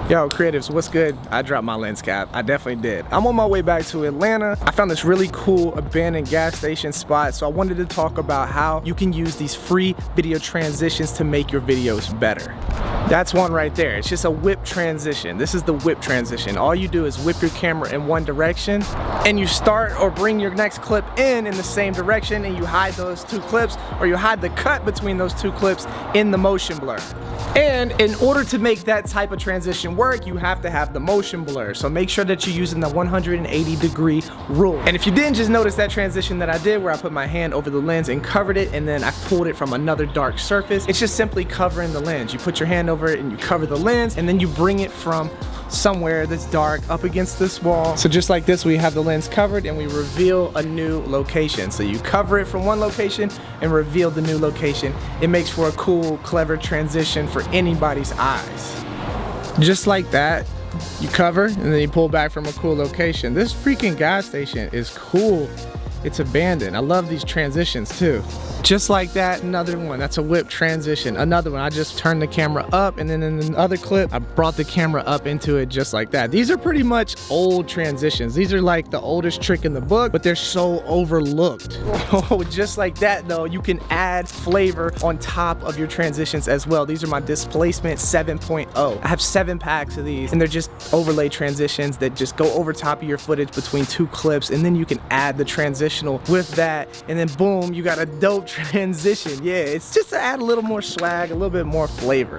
Yo, creatives, what's good? I dropped my lens cap. I definitely did. I'm on my way back to Atlanta. I found this really cool abandoned gas station spot, so I wanted to talk about how you can use these free video transitions to make your videos better. That's one right there. It's just a whip transition. This is the whip transition. All you do is whip your camera in one direction and you start or bring your next clip in the same direction, and you hide those two clips, or you hide the cut between those two clips in the motion blur. And in order to make that type of transition work, you have to have the motion blur. So make sure that you're using the 180-degree rule. And if you didn't just notice that transition that I did where I put my hand over the lens and covered it, and then I pulled it from another dark surface, it's just simply covering the lens. You put your hand over it and you cover the lens, and then you bring it from somewhere that's dark up against this wall. So just like this, we have the lens covered and we reveal a new location. So you cover it from one location and reveal the new location. It makes for a cool, clever transition for anybody's eyes. Just like that, you cover and then you pull back from a cool location. This freaking gas station is cool. It's abandoned. I love these transitions too. Just like that, another one, that's a whip transition. Another one, I just turned the camera up, and then in another clip, I brought the camera up into it just like that. These are pretty much old transitions. These are like the oldest trick in the book, but they're so overlooked. Oh, just like that though, you can add flavor on top of your transitions as well. These are my displacement 7.0. I have 7 packs of these, and they're just overlay transitions that just go over top of your footage between 2 clips, and then you can add the transitional with that, and then boom, you got a dope transition. Yeah, it's just to add a little more swag, a little bit more flavor.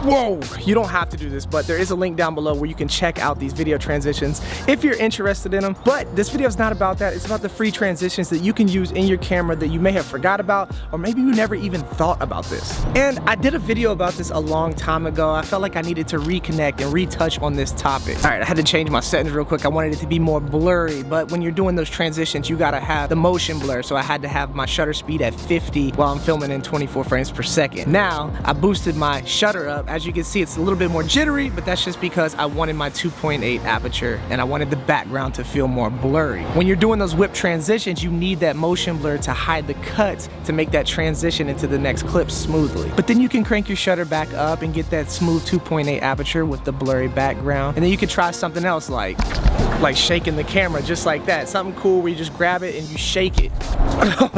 Whoa, you don't have to do this, but there is a link down below where you can check out these video transitions if you're interested in them. But this video is not about that. It's about the free transitions that you can use in your camera that you may have forgot about, or maybe you never even thought about this. And I did a video about this a long time ago. I felt like I needed to reconnect and retouch on this topic. All right, I had to change my settings real quick. I wanted it to be more blurry, but when you're doing those transitions, you gotta have the motion blur. So I had to have my shutter speed at 50 while I'm filming in 24 frames per second. Now, I boosted my shutter up. As you can see, it's a little bit more jittery, but that's just because I wanted my 2.8 aperture and I wanted the background to feel more blurry. When you're doing those whip transitions, you need that motion blur to hide the cuts to make that transition into the next clip smoothly. But then you can crank your shutter back up and get that smooth 2.8 aperture with the blurry background. And then you can try something else like shaking the camera just like that. Something cool where you just grab it and you shake it.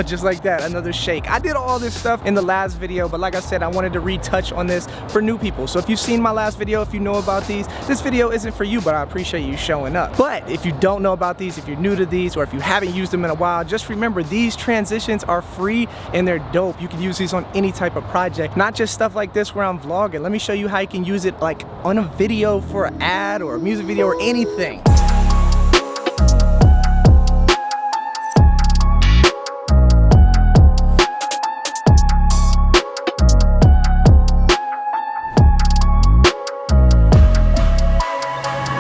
Just like that, another shake. I did all this stuff in the last video, but like I said, I wanted to retouch on this for new people. So if you've seen my last video, if you know about these, this video isn't for you, but I appreciate you showing up. But if you don't know about these, if you're new to these, or if you haven't used them in a while, just remember these transitions are free and they're dope. You can use these on any type of project, not just stuff like this where I'm vlogging. Let me show you how you can use it like on a video for an ad or a music video or anything.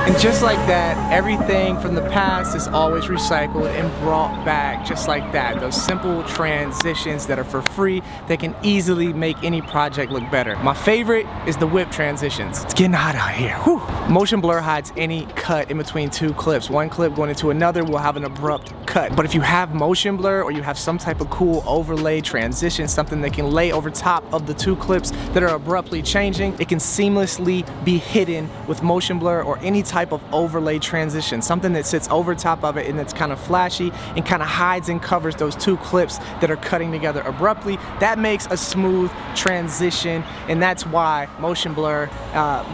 And just like that, everything from the past is always recycled and brought back just like that. Those simple transitions that are for free that can easily make any project look better. My favorite is the whip transitions. It's getting hot out here. Whew. Motion blur hides any cut in between 2 clips. One clip going into another will have an abrupt cut. But if you have motion blur, or you have some type of cool overlay transition, something that can lay over top of the 2 clips that are abruptly changing, it can seamlessly be hidden with motion blur or any type of overlay transition, something that sits over top of it and it's kind of flashy and kind of hides and covers those 2 clips that are cutting together abruptly. That makes a smooth transition, and that's why motion blur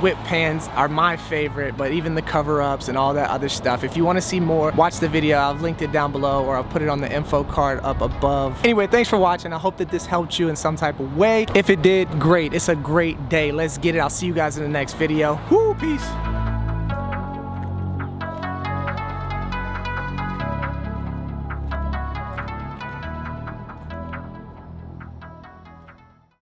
whip pans are my favorite, but even the cover-ups and all that other stuff. If you want to see more, watch the video. I've linked it down below, or I'll put it on the info card up above. Anyway, thanks for watching. I hope that this helped you in some type of way. If it did, great. It's a great day. Let's get it. I'll see you guys in the next video. Woo, peace.